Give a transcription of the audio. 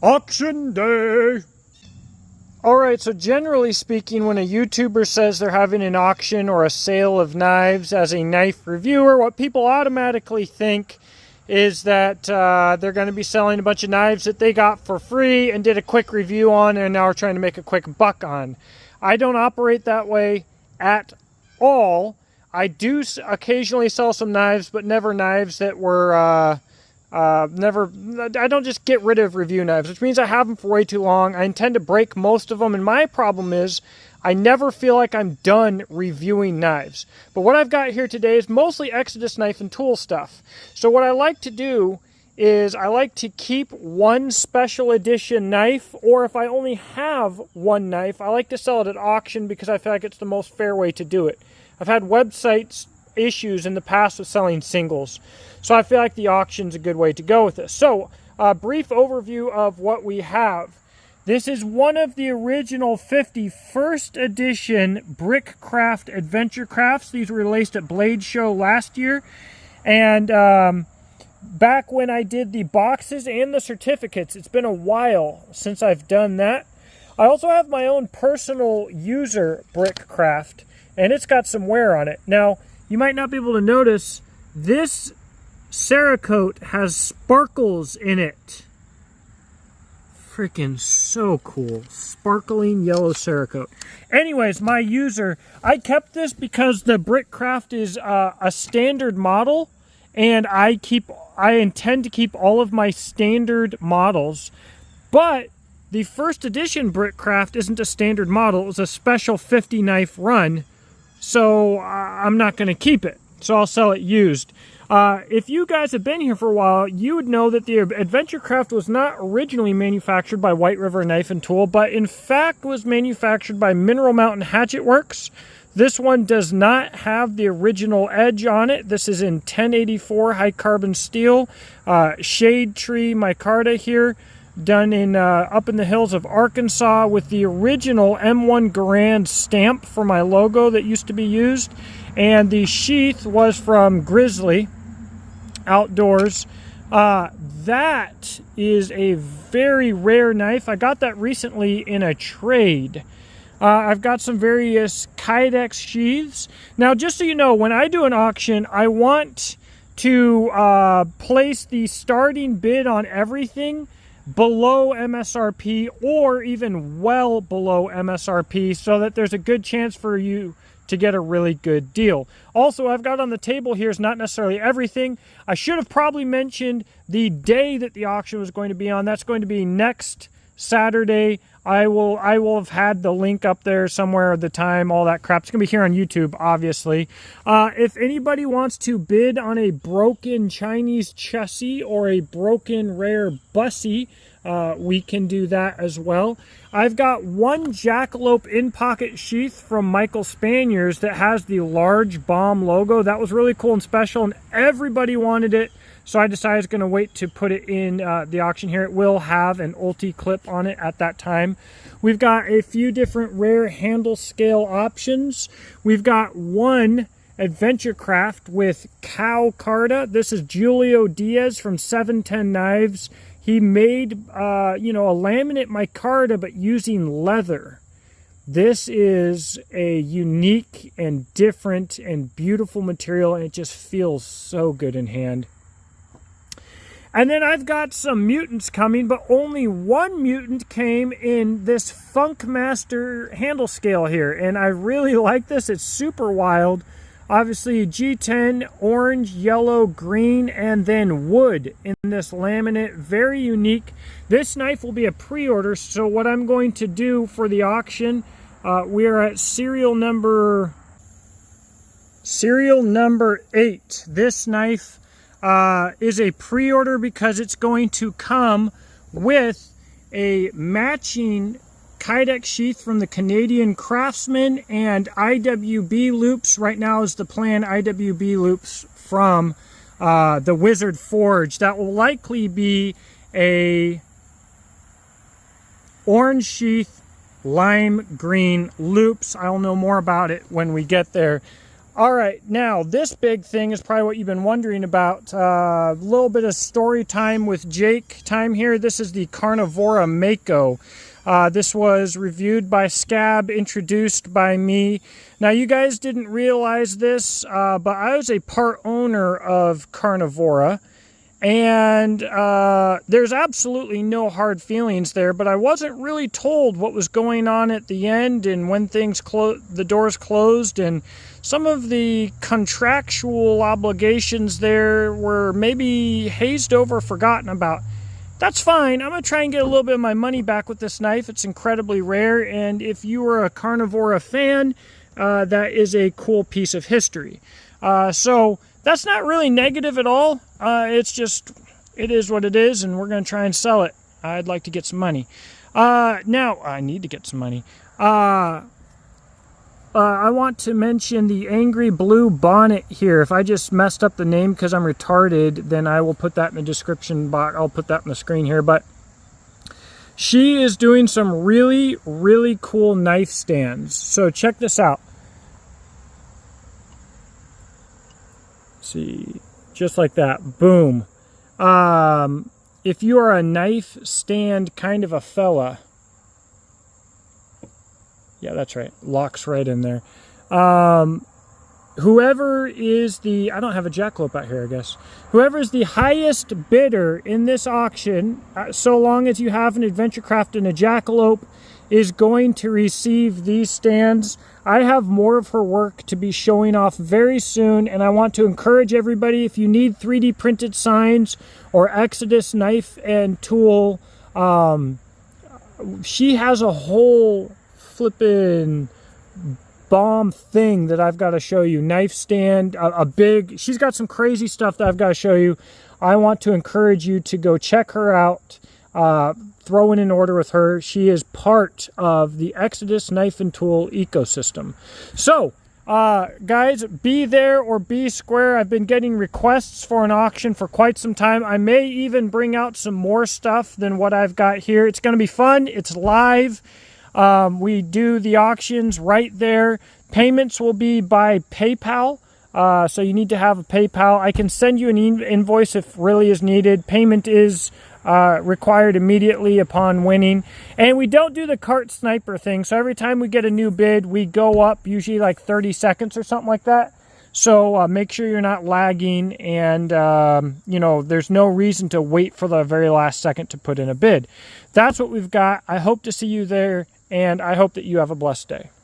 Auction day! Alright, so generally speaking, when a YouTuber says they're having an auction or a sale of knives as a knife reviewer, what people automatically think is that they're going to be selling a bunch of knives that they got for free and did a quick review on and now are trying to make a quick buck on. I don't operate that way at all. I do occasionally sell some knives, but never knives that were... I don't just get rid of review knives, which means I have them for way too long. I intend to break most of them, and my problem is I never feel like I'm done reviewing knives. But what I've got here today is mostly Exodus knife and tool stuff. So what I like to do is I like to keep one special edition knife, or if I only have one knife, I like to sell it at auction because I feel like it's the most fair way to do it. I've had websites issues in the past with selling singles, so I feel like the auction's a good way to go with this. So, a brief overview of what we have. This is one of the original 51st edition Brickcraft Adventure Crafts. These were released at Blade Show last year, and back when I did the boxes and the certificates, it's been a while since I've done that. I also have my own personal user Brickcraft, and it's got some wear on it. Now, you might not be able to notice, this Cerakote has sparkles in it. Freaking so cool. Sparkling yellow Cerakote. Anyways, my user, I kept this because the Brickcraft is a standard model, and I intend to keep all of my standard models, but the first edition Brickcraft isn't a standard model. It was a special 50 knife run, so I'm not going to keep it. So I'll sell it used. If you guys have been here for a while, you would know that the Adventure Craft was not originally manufactured by White River Knife and Tool, but in fact was manufactured by Mineral Mountain Hatchet Works. This one does not have the original edge on it. This is in 1084 high carbon steel, shade tree micarta here, done in up in the hills of Arkansas with the original M1 Garand stamp for my logo that used to be used. And the sheath was from Grizzly Outdoors. That is a very rare knife. I got that recently in a trade. I've got some various Kydex sheaths. Now, just so you know, when I do an auction, I want to place the starting bid on everything below MSRP or even well below MSRP so that there's a good chance for you to get a really good deal. Also, I've got on the table here is not necessarily everything. I should have probably mentioned the day that the auction was going to be on. That's going to be next Saturday. I will have had the link up there somewhere, the time, all that crap. It's going to be here on YouTube, obviously. If anybody wants to bid on a broken Chinese chassis or a broken rare bussy, we can do that as well. I've got one Jackalope in-pocket sheath from Michael Spaniers that has the large bomb logo. That was really cool and special, and everybody wanted it, so I decided I was going to wait to put it in the auction here. It will have an ulti clip on it at that time. We've got a few different rare handle scale options. We've got one Adventure Craft with cow carta. This is Julio Diaz from 710 Knives. He made, a laminate micarta, but using leather. This is a unique and different and beautiful material, and it just feels so good in hand. And then I've got some mutants coming, but only one mutant came in this Funkmaster handle scale here, and I really like this. It's super wild. Obviously G10, orange, yellow, green, and then wood in this laminate. Very unique. This knife will be a pre-order, so what I'm going to do for the auction, we are at serial number 8. This knife is a pre-order because it's going to come with a matching Kydex sheath from the Canadian Craftsman and IWB loops. Right now is the plan, IWB loops from the Wizard Forge. That will likely be a orange sheath, lime green loops. I'll know more about it when we get there. All right, now this big thing is probably what you've been wondering about. A little bit of story time with Jake time here. This is the Carnivora Mako. This was reviewed by Scab, introduced by me. Now, you guys didn't realize this, but I was a part owner of Carnivora. And there's absolutely no hard feelings there, but I wasn't really told what was going on at the end and when things the doors closed, and some of the contractual obligations there were maybe hazed over, forgotten about. That's fine. I'm going to try and get a little bit of my money back with this knife. It's incredibly rare, and if you were a Carnivora fan, that is a cool piece of history. So that's not really negative at all. It's just, it is what it is, and we're going to try and sell it. I'd like to get some money. Now, I need to get some money. I want to mention the Angry Blue Bonnet here. If I just messed up the name because I'm retarded, then I will put that in the description box. I'll put that on the screen here. But she is doing some really, really cool knife stands. So check this out. See, just like that. Boom. If you are a knife stand kind of a fella, yeah, that's right, locks right in there. Whoever is the, I don't have a jackalope out here, I guess. Whoever is the highest bidder in this auction, so long as you have an Adventurecraft and a jackalope, is going to receive these stands. I have more of her work to be showing off very soon, and I want to encourage everybody, if you need 3D printed signs or Exodus knife and tool, she has a whole flippin' bomb thing that I've got to show you. Knife stand, she's got some crazy stuff that I've got to show you. I want to encourage you to go check her out. Throw in an order with her. She is part of the Exodus knife and tool ecosystem. So, guys, be there or be square. I've been getting requests for an auction for quite some time. I may even bring out some more stuff than what I've got here. It's going to be fun. It's live. We do the auctions right there. Payments will be by PayPal. So you need to have a PayPal. I can send you an invoice if really is needed. Payment is required immediately upon winning. And we don't do the cart sniper thing. So every time we get a new bid, we go up usually like 30 seconds or something like that. So make sure you're not lagging, and you know, there's no reason to wait for the very last second to put in a bid. That's what we've got. I hope to see you there, and I hope that you have a blessed day.